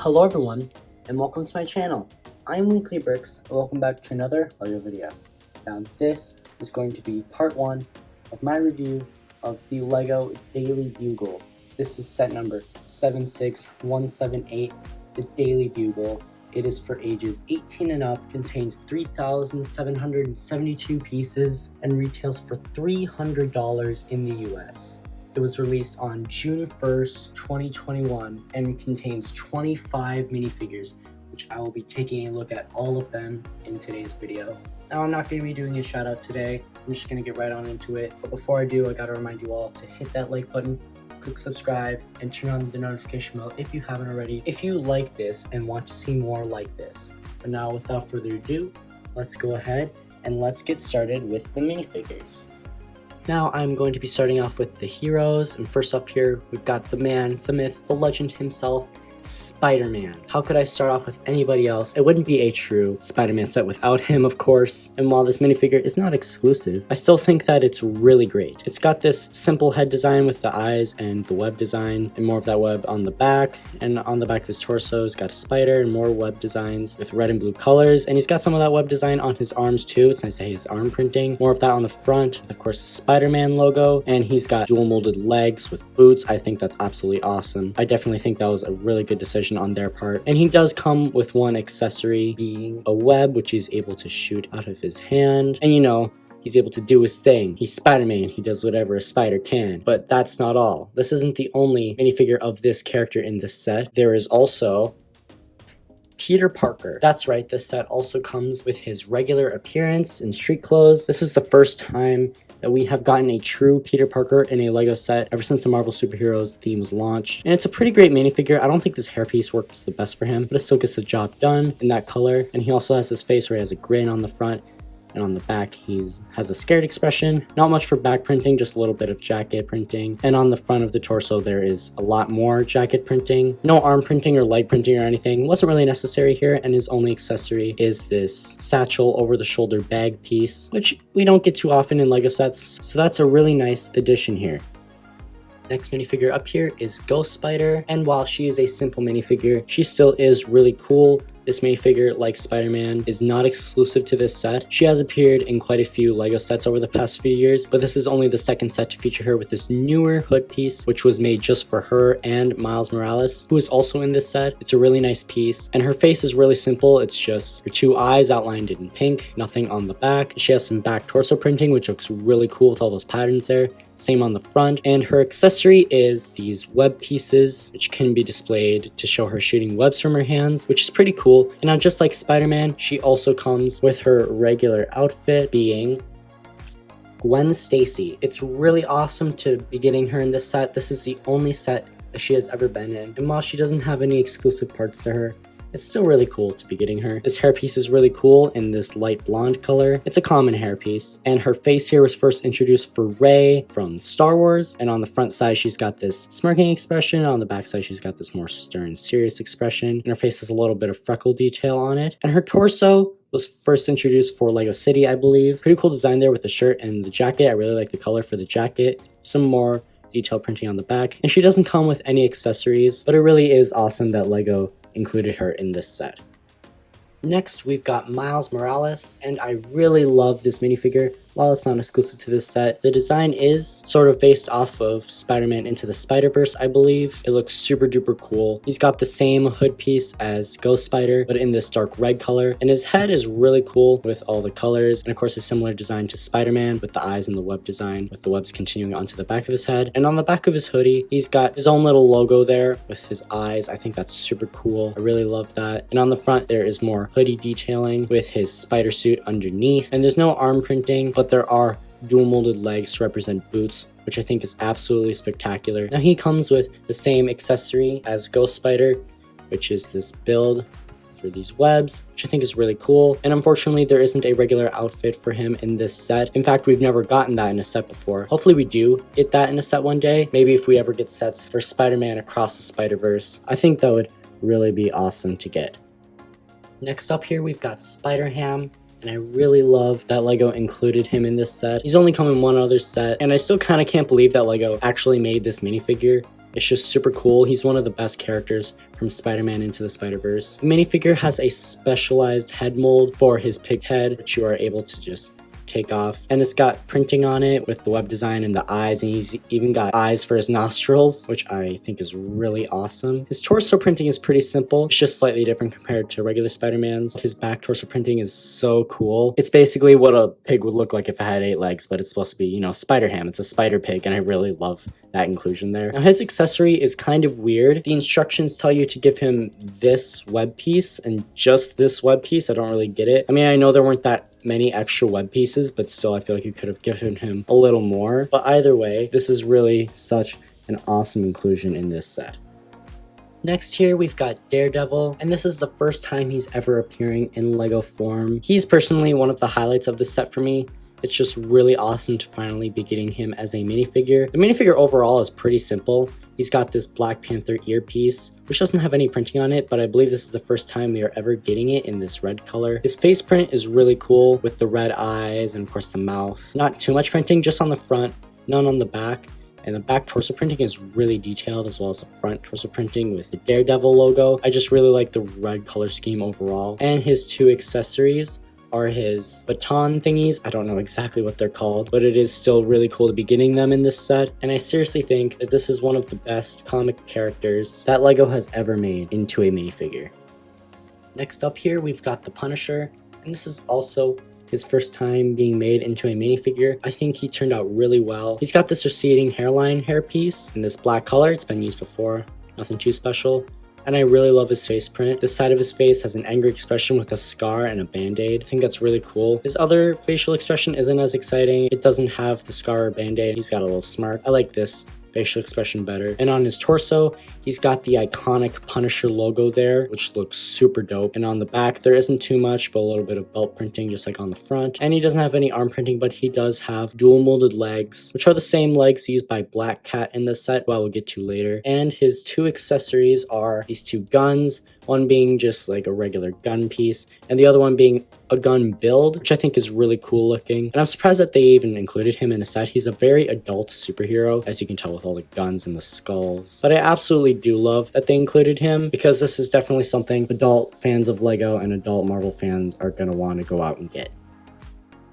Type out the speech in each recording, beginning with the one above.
Hello everyone, and welcome to my channel. I am Weekly Bricks, and welcome back to another LEGO video. Now this is going to be part 1 of my review of the LEGO Daily Bugle. This is set number 76178, the Daily Bugle. It is for ages 18 and up, contains 3,772 pieces, and retails for $300 in the US. It was released on June 1st, 2021, and contains 25 minifigures, which I will be taking a look at all of them in today's video. Now, I'm not going to be doing a shout out today, I'm just going to get right on into it. But before I do, I got to remind you all to hit that like button, click subscribe, and turn on the notification bell if you haven't already, if you like this and want to see more like this. But now, without further ado, let's go ahead and let's get started with the minifigures. Now I'm going to be starting off with the heroes, and first up here we've got the man, the myth, the legend himself, Spider-Man. How could I start off with anybody else? It wouldn't be a true Spider-Man set without him, of course. And while this minifigure is not exclusive, I still think that it's really great. It's got this simple head design with the eyes and the web design, and more of that web on the back. And on the back of his torso, he's got a spider and more web designs with red and blue colors. And he's got some of that web design on his arms too. It's nice to see his arm printing. More of that on the front with, of course, the Spider-Man logo. And he's got dual molded legs with boots. I think that's absolutely awesome. I definitely think that was a really good decision on their part. And he does come with one accessory, being a web, which he's able to shoot out of his hand. And you know, he's able to do his thing. He's Spider-Man, he does whatever a spider can. But that's not all. This isn't the only minifigure of this character in this set. There is also Peter Parker. That's right, this set also comes with his regular appearance in street clothes. This is the first time that we have gotten a true Peter Parker in a LEGO set ever since the Marvel Superheroes theme was launched. And it's a pretty great minifigure. I don't think this hairpiece works the best for him, but it still gets the job done in that color. And he also has his face where he has a grin on the front, and on the back he has a scared expression. Not much for back printing, just a little bit of jacket printing. And on the front of the torso there is a lot more jacket printing. No arm printing or leg printing or anything. Wasn't really necessary here, and his only accessory is this satchel over the shoulder bag piece, which we don't get too often in LEGO sets, so that's a really nice addition here. Next minifigure up here is Ghost Spider, and while she is a simple minifigure, she still is really cool. This minifigure, like Spider-Man, is not exclusive to this set. She has appeared in quite a few LEGO sets over the past few years, but this is only the second set to feature her with this newer hood piece, which was made just for her and Miles Morales, who is also in this set. It's a really nice piece, and her face is really simple. It's just her two eyes outlined in pink, nothing on the back. She has some back torso printing, which looks really cool with all those patterns there. Same on the front, and her accessory is these web pieces, which can be displayed to show her shooting webs from her hands, which is pretty cool. And now, just like Spider-Man, she also comes with her regular outfit, being Gwen Stacy. It's really awesome to be getting her in this set. This is the only set that she has ever been in, and while she doesn't have any exclusive parts to her, it's still really cool to be getting her. This hairpiece is really cool in this light blonde color. It's a common hairpiece. And her face here was first introduced for Rey from Star Wars. And on the front side, she's got this smirking expression. On the back side, she's got this more stern, serious expression. And her face has a little bit of freckle detail on it. And her torso was first introduced for LEGO City, I believe. Pretty cool design there with the shirt and the jacket. I really like the color for the jacket. Some more detail printing on the back. And she doesn't come with any accessories, but it really is awesome that LEGO included her in this set. Next, we've got Miles Morales, and I really love this minifigure. While it's not exclusive to this set, the design is sort of based off of Spider-Man Into the Spider-Verse, I believe. It looks super duper cool. He's got the same hood piece as Ghost Spider, but in this dark red color, and his head is really cool with all the colors, and of course a similar design to Spider-Man with the eyes and the web design, with the webs continuing onto the back of his head. And on the back of his hoodie, he's got his own little logo there with his eyes. I think that's super cool. I really love that. And on the front, there is more hoodie detailing with his spider suit underneath, and there's no arm printing, but there are dual molded legs to represent boots, which I think is absolutely spectacular. Now he comes with the same accessory as Ghost Spider, which is this build for these webs, which I think is really cool. And unfortunately, there isn't a regular outfit for him in this set. In fact, we've never gotten that in a set before. Hopefully we do get that in a set one day. Maybe if we ever get sets for Spider-Man Across the Spider-Verse. I think that would really be awesome to get. Next up here, we've got Spider-Ham. and I really love that LEGO included him in this set. He's only come in one other set, and I still kind of can't believe that LEGO actually made this minifigure It's just super cool. He's one of the best characters from Spider-Man Into the Spider-Verse. The minifigure has a specialized head mold for his pig head, which you are able to just take off, and it's got printing on it with the web design and the eyes, and he's even got eyes for his nostrils, which I think is really awesome. His torso printing is pretty simple. It's just slightly different compared to regular Spider-Man's. His back torso printing is so cool. It's basically what a pig would look like if it had 8 legs, but it's supposed to be, you know, Spider-Ham. It's a spider pig, and I really love that inclusion there. Now his accessory is kind of weird. The instructions tell you to give him this web piece and just this web piece. I don't really get it. I mean, I know there weren't that many extra web pieces, but still I feel like you could have given him a little more. But either way, this is really such an awesome inclusion in this set. Next here we've got Daredevil, and this is the first time he's ever appearing in LEGO form. He's personally one of the highlights of this set for me. It's just really awesome to finally be getting him as a minifigure. The minifigure overall is pretty simple. He's got this Black Panther earpiece, which doesn't have any printing on it, but I believe this is the first time we are ever getting it in this red color. His face print is really cool with the red eyes and of course the mouth. Not too much printing, just on the front, none on the back. And the back torso printing is really detailed, as well as the front torso printing with the Daredevil logo. I just really like the red color scheme overall. And his 2 accessories are his baton thingies. I don't know exactly what they're called, but it is still really cool to be getting them in this set. And I seriously think that this is one of the best comic characters that LEGO has ever made into a minifigure. Next up here, we've got the Punisher, and this is also his first time being made into a minifigure. I think he turned out really well. He's got this receding hairline hairpiece in this black color. It's been used before, nothing too special. And I really love his face print. The side of his face has an angry expression with a scar and a band-aid. I think that's really cool. His other facial expression isn't as exciting. It doesn't have the scar or band-aid. He's got a little smirk. I like this facial expression better. And on his torso, he's got the iconic Punisher logo there, which looks super dope. And on the back, there isn't too much, but a little bit of belt printing, just like on the front. And he doesn't have any arm printing, but he does have dual molded legs, which are the same legs used by Black Cat in this set, which we'll get to later. And his 2 accessories are these 2 guns, one being just like a regular gun piece, and the other one being a gun build, which I think is really cool looking. And I'm surprised that they even included him in a set. He's a very adult superhero, as you can tell with all the guns and the skulls. But I absolutely do love that they included him, because this is definitely something adult fans of LEGO and adult Marvel fans are gonna want to go out and get.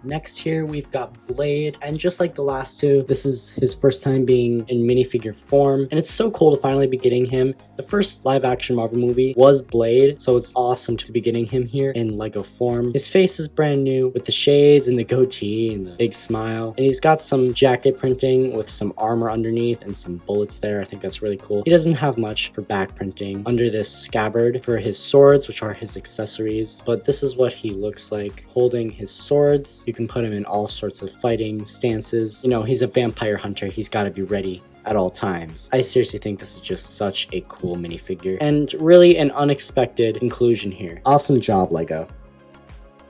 Next here we've got Blade, and just like the last 2, this is his first time being in minifigure form, and it's so cool to finally be getting him. The first live action Marvel movie was Blade, so it's awesome to be getting him here in LEGO form. His face is brand new with the shades and the goatee and the big smile, and he's got some jacket printing with some armor underneath and some bullets there. I think that's really cool. He doesn't have much for back printing under this scabbard for his swords, which are his accessories, but this is what he looks like holding his swords. You can put him in all sorts of fighting stances. You know, he's a vampire hunter. He's got to be ready at all times. I seriously think this is just such a cool minifigure, and really an unexpected inclusion here. Awesome job, LEGO.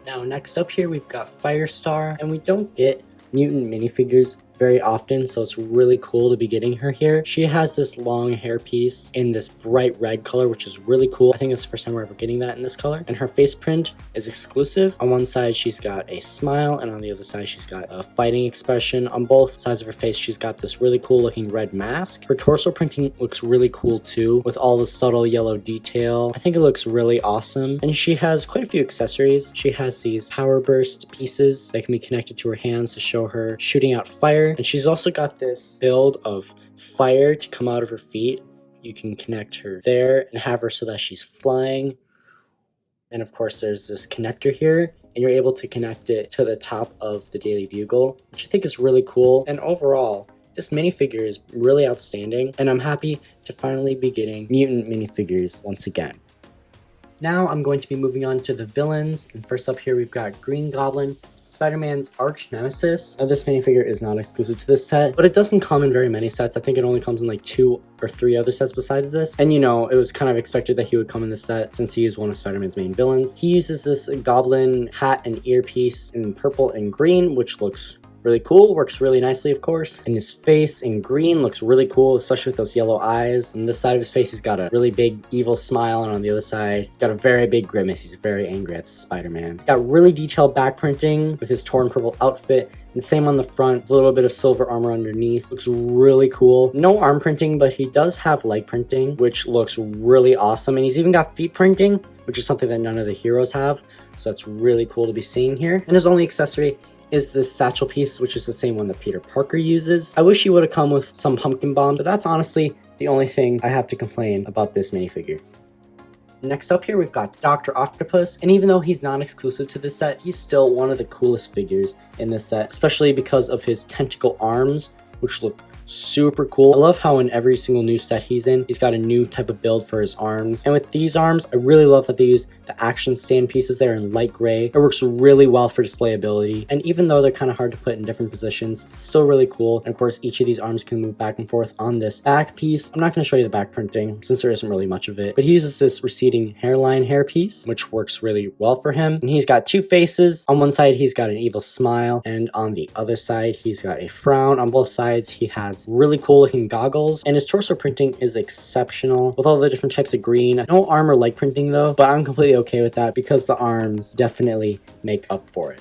Now, next up here, we've got Firestar, and we don't get mutant minifigures very often, so it's really cool to be getting her here. She has this long hairpiece in this bright red color, which is really cool. I think it's the first time we're ever getting that in this color. And her face print is exclusive. On one side, she's got a smile, and on the other side, she's got a fighting expression. On both sides of her face, she's got this really cool looking red mask. Her torso printing looks really cool too, with all the subtle yellow detail. I think it looks really awesome. And she has quite a few accessories. She has these power burst pieces that can be connected to her hands to show her shooting out fire. And she's also got this build of fire to come out of her feet. You can connect her there and have her so that she's flying. And of course, there's this connector here, and you're able to connect it to the top of the Daily Bugle, which I think is really cool. And overall, this minifigure is really outstanding, and I'm happy to finally be getting mutant minifigures once again. Now I'm going to be moving on to the villains, and first up here we've got Green Goblin, Spider-Man's arch nemesis. Now, this minifigure is not exclusive to this set, but it doesn't come in very many sets. I think it only comes in like 2 or 3 other sets besides this. And you know, it was kind of expected that he would come in this set since he is one of Spider-Man's main villains. He uses this goblin hat and earpiece in purple and green, which looks Really cool, works really nicely, of course. And his face in green looks really cool, especially with those yellow eyes. On this side of his face, he's got a really big evil smile, and on the other side, he's got a very big grimace. He's very angry at Spider-Man. He's got really detailed back printing with his torn purple outfit, and same on the front, a little bit of silver armor underneath. Looks really cool. No arm printing, but he does have leg printing, which looks really awesome. And he's even got feet printing, which is something that none of the heroes have. So that's really cool to be seeing here. And his only accessory is this satchel piece, which is the same one that Peter Parker uses. I wish he would have come with some pumpkin bombs, but that's honestly the only thing I have to complain about this minifigure. Next up here, we've got Dr. Octopus, and even though he's not exclusive to this set, he's still one of the coolest figures in this set, especially because of his tentacle arms, which look super cool. I love how in every single new set he's in, he's got a new type of build for his arms. And with these arms, I really love that they use the action stand pieces there in light gray. It works really well for displayability. And even though they're kind of hard to put in different positions, it's still really cool. And of course, each of these arms can move back and forth on this back piece. I'm not going to show you the back printing since there isn't really much of it, but he uses this receding hairline hair piece, which works really well for him. And he's got two faces. On one side, he's got an evil smile, and on the other side, he's got a frown. On both sides, he has really cool looking goggles, and his torso printing is exceptional with all the different types of green. No arm or leg printing though, but I'm completely okay with that because the arms definitely make up for it.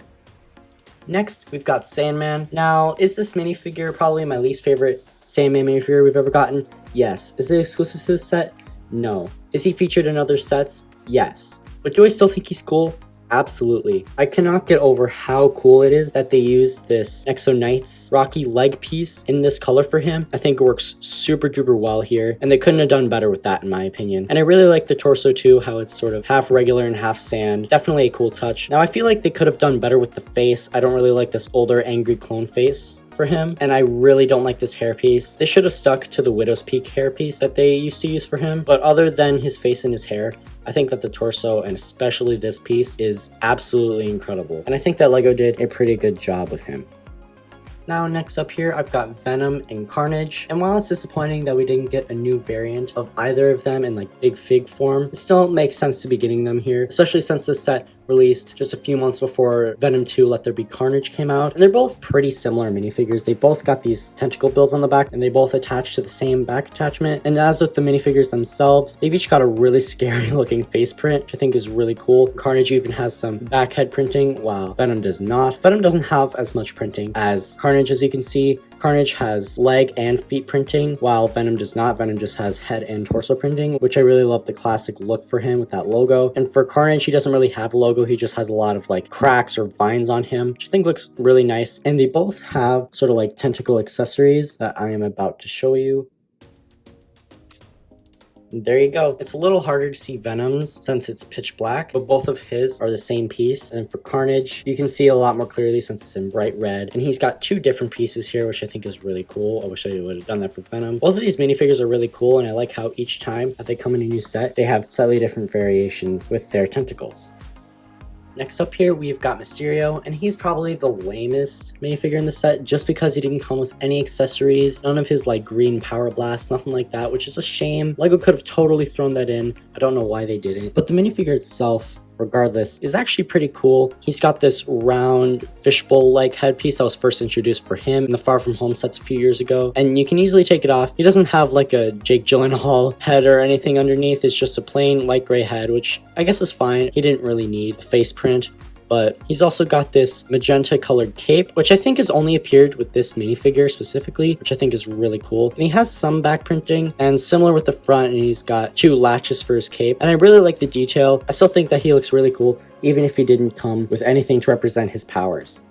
Next, we've got Sandman. Now, is this minifigure probably my least favorite Sandman minifigure we've ever gotten? Yes. Is it exclusive to this set? No. Is he featured in other sets? Yes. But do I still think he's cool? Absolutely. I cannot get over how cool it is that they use this Exo Knights Rocky leg piece in this color for him. I think it works super duper well here, and they couldn't have done better with that in my opinion. And I really like the torso too, how it's sort of half regular and half sand. Definitely a cool touch. Now I feel like they could have done better with the face. I don't really like this older angry clone face for him, and I really don't like this hairpiece. They should have stuck to the Widow's Peak hairpiece that they used to use for him, but other than his face and his hair, I think that the torso, and especially this piece, is absolutely incredible, and I think that LEGO did a pretty good job with him. Now, next up here, I've got Venom and Carnage, and while it's disappointing that we didn't get a new variant of either of them in like big fig form, it still makes sense to be getting them here, especially since this set released just a few months before Venom 2 Let There Be Carnage came out. And they're both pretty similar minifigures. They both got these tentacle builds on the back, and they both attach to the same back attachment. And as with the minifigures themselves, they've each got a really scary looking face print, which I think is really cool. Carnage even has some back head printing, while Venom does not. Venom doesn't have as much printing as Carnage, as you can see. Carnage has leg and feet printing, while Venom does not. Venom just has head and torso printing, which I really love the classic look for him with that logo. And for Carnage, he doesn't really have a logo. He just has a lot of like cracks or vines on him, which I think looks really nice. And they both have sort of like tentacle accessories that I am about to show you. There you go. It's a little harder to see Venom's since it's pitch black, but both of his are the same piece. And for Carnage, you can see a lot more clearly since it's in bright red. And he's got two different pieces here, which I think is really cool. I wish I would have done that for Venom. Both of these minifigures are really cool, and I like how each time that they come in a new set, they have slightly different variations with their tentacles. Next up here, we've got Mysterio, and he's probably the lamest minifigure in the set just because he didn't come with any accessories, none of his like green power blasts, nothing like that, which is a shame. LEGO could have totally thrown that in. I don't know why they didn't. But the minifigure itself, regardless, is actually pretty cool. He's got this round fishbowl-like headpiece that was first introduced for him in the Far From Home sets a few years ago, and you can easily take it off. He doesn't have like a Jake Gyllenhaal head or anything underneath. It's just a plain light gray head, which I guess is fine. He didn't really need a face print. But he's also got this magenta colored cape, which I think has only appeared with this minifigure specifically, which I think is really cool. And he has some back printing, and similar with the front, and he's got two latches for his cape. And I really like the detail. I still think that he looks really cool, even if he didn't come with anything to represent his powers.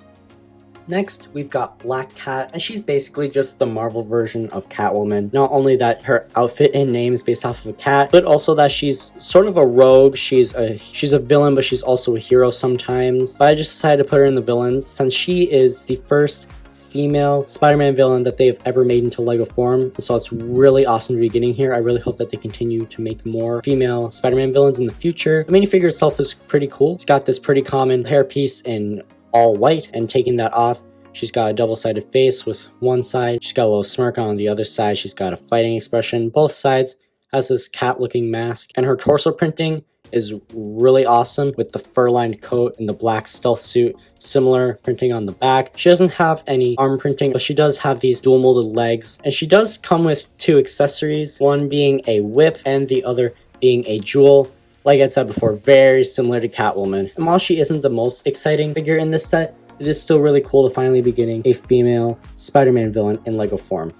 Next, we've got Black Cat, and she's basically just the Marvel version of Catwoman. Not only that her outfit and name is based off of a cat, but also that she's sort of a rogue. She's a villain, but she's also a hero sometimes. But I just decided to put her in the villains since she is the first female Spider-Man villain that they've ever made into LEGO form. And so it's really awesome to be getting here. I really hope that they continue to make more female Spider-Man villains in the future. The minifigure itself is pretty cool. It's got this pretty common hairpiece in all white, and taking that off, she's got a double-sided face with one side. She's got a little smirk on the other side. She's got a fighting expression. Both sides has this cat-looking mask, and her torso printing is really awesome with the fur-lined coat and the black stealth suit. Similar printing on the back. She doesn't have any arm printing, but she does have these dual molded legs. And she does come with 2 accessories, one being a whip and the other being a jewel. Like I said before, very similar to Catwoman. And while she isn't the most exciting figure in this set, it is still really cool to finally be getting a female Spider-Man villain in LEGO form.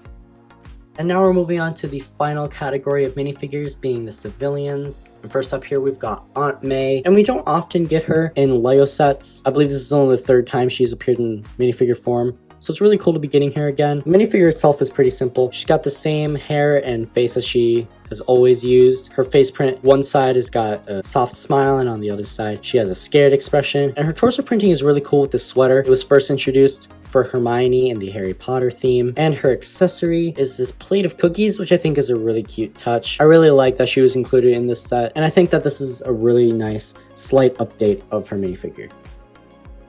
And now we're moving on to the final category of minifigures, being the civilians. And first up here, we've got Aunt May, and we don't often get her in LEGO sets. I believe this is only the 3rd time she's appeared in minifigure form, so it's really cool to be getting her again. The minifigure itself is pretty simple. She's got the same hair and face as she has always used. Her face print, one side has got a soft smile, and on the other side, she has a scared expression. And her torso printing is really cool with the sweater. It was first introduced for Hermione in the Harry Potter theme. And her accessory is this plate of cookies, which I think is a really cute touch. I really like that she was included in this set, and I think that this is a really nice slight update of her minifigure.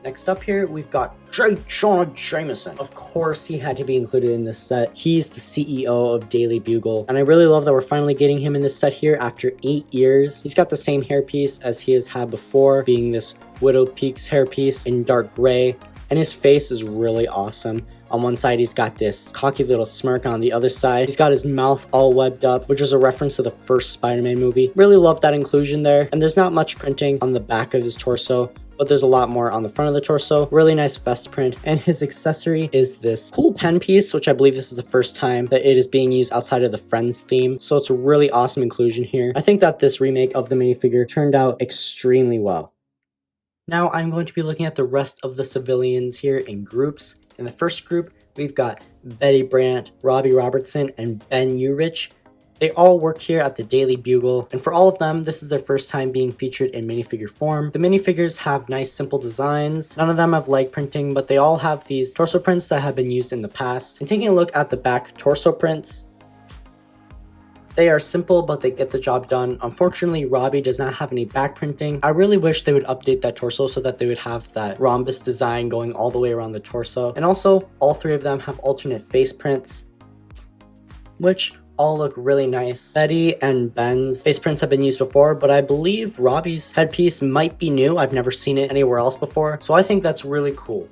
Next up here, we've got J. Jonah Jameson. Of course, he had to be included in this set. He's the CEO of Daily Bugle, and I really love that we're finally getting him in this set here after 8 years. He's got the same hairpiece as he has had before, being this Widow Peaks hairpiece in dark gray, and his face is really awesome. On one side, he's got this cocky little smirk. On the other side, he's got his mouth all webbed up, which is a reference to the first Spider-Man movie. Really love that inclusion there. And there's not much printing on the back of his torso, but there's a lot more on the front of the torso. Really nice vest print. And his accessory is this cool pen piece, which I believe this is the first time that it is being used outside of the Friends theme. So it's a really awesome inclusion here. I think that this remake of the minifigure turned out extremely well. Now I'm going to be looking at the rest of the civilians here in groups. In the first group, we've got Betty Brant, Robbie Robertson, and Ben Urich. They all work here at the Daily Bugle, and for all of them, this is their first time being featured in minifigure form. The minifigures have nice, simple designs. None of them have leg printing, but they all have these torso prints that have been used in the past. And taking a look at the back torso prints, they are simple, but they get the job done. Unfortunately, Robbie does not have any back printing. I really wish they would update that torso so that they would have that rhombus design going all the way around the torso. And also, all 3 of them have alternate face prints, which all look really nice. Betty and Ben's face prints have been used before, but I believe Robbie's headpiece might be new. I've never seen it anywhere else before, so I think that's really cool.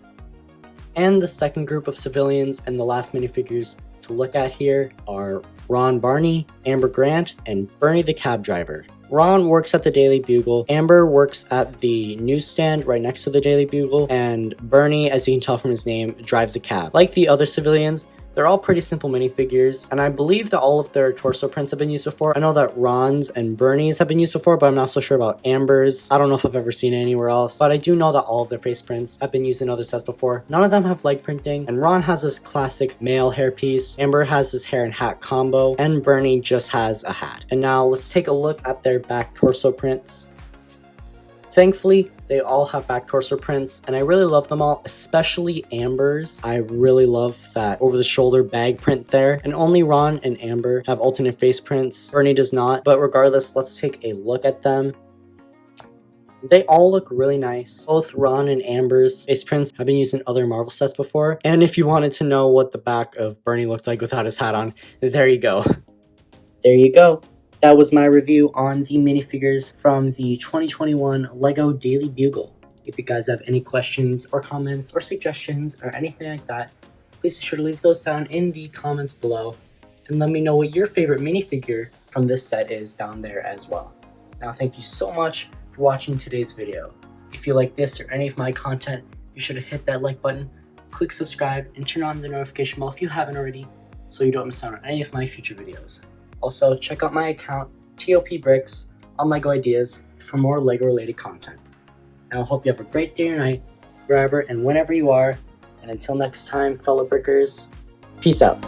And the second group of civilians and the last minifigures to look at here are Ron Barney, Amber Grant, and Bernie the cab driver. Ron works at the Daily Bugle, Amber works at the newsstand right next to the Daily Bugle, and Bernie, as you can tell from his name, drives a cab. Like the other civilians, they're all pretty simple minifigures, and I believe that all of their torso prints have been used before. I know that Ron's and Bernie's have been used before, but I'm not so sure about Amber's. I don't know if I've ever seen it anywhere else, but I do know that all of their face prints have been used in other sets before. None of them have leg printing, and Ron has this classic male hairpiece, Amber has this hair and hat combo, and Bernie just has a hat. And now let's take a look at their back torso prints. Thankfully, they all have back torso prints, and I really love them all, especially Amber's. I really love that over-the-shoulder bag print there, and only Ron and Amber have alternate face prints. Bernie does not, but regardless, let's take a look at them. They all look really nice. Both Ron and Amber's face prints have been used in other Marvel sets before, and if you wanted to know what the back of Bernie looked like without his hat on, there you go. There you go. That was my review on the minifigures from the 2021 LEGO Daily Bugle. If you guys have any questions or comments or suggestions or anything like that, please be sure to leave those down in the comments below. And let me know what your favorite minifigure from this set is down there as well. Now, thank you so much for watching today's video. If you like this or any of my content, be sure to hit that like button, click subscribe, and turn on the notification bell if you haven't already, so you don't miss out on any of my future videos. Also, check out my account, TOP Bricks, on LEGO Ideas for more LEGO related content. Now, I hope you have a great day or night, wherever and whenever you are, and until next time, fellow Brickers, peace out.